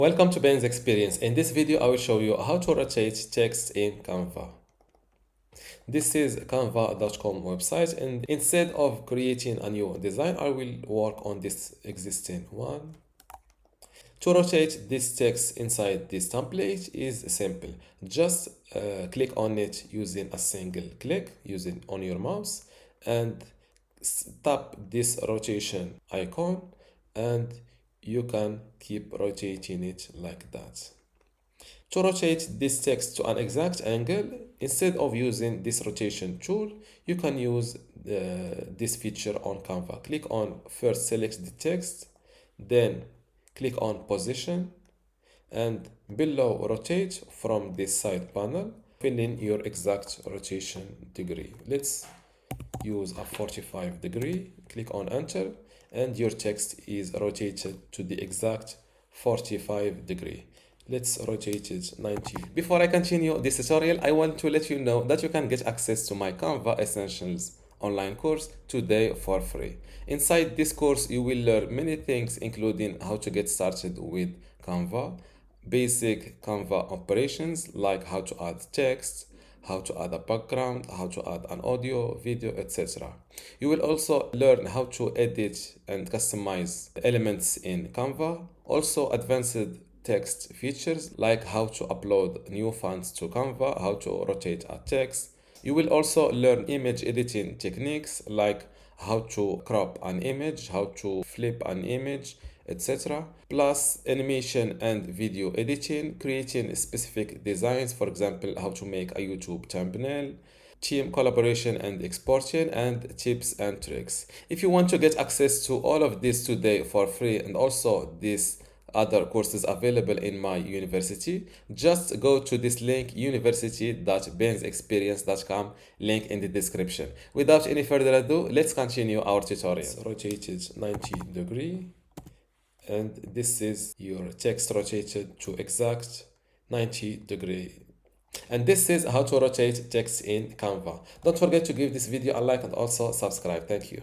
Welcome to Ben's Experience. In this video, I will show you how to rotate text in Canva. This is canva.com website, and instead of creating a new design, I will work on this existing one. To rotate this text inside this template is simple. Just click on it using a single click using on your mouse and tap this rotation icon, and you can keep rotating it like that. To rotate this text to an exact angle, instead of using this rotation tool, you can use this feature on Canva. Click on first select the text, then click on position, and below rotate from this side panel, fill in your exact rotation degree. Let's use a 45 degree, click on enter, and your text is rotated to the exact 45 degree. Let's rotate it 90. Before I continue this tutorial, I want to let you know that you can get access to my Canva Essentials online course today for free. Inside this course, you will learn many things, including how to get started with Canva, basic Canva operations like how to add text, how to add a background, how to add an audio, video, etc. You will also learn how to edit and customize elements in Canva, also advanced text features like how to upload new fonts to Canva, how to rotate a text. You will also learn image editing techniques like how to crop an image, how to flip an image, etc. Plus animation and video editing, creating specific designs, for example, how to make a YouTube thumbnail, team collaboration and exporting, and tips and tricks. If you want to get access to all of this today for free, and also these other courses available in my university, just go to this link, university.bensexperience.com, link in the description. Without any further ado, let's continue our tutorial. Rotate it 90 degree, and this is your text rotated to exact 90 degree. And this is how to rotate text in Canva. Don't forget to give this video a like and also subscribe. Thank you.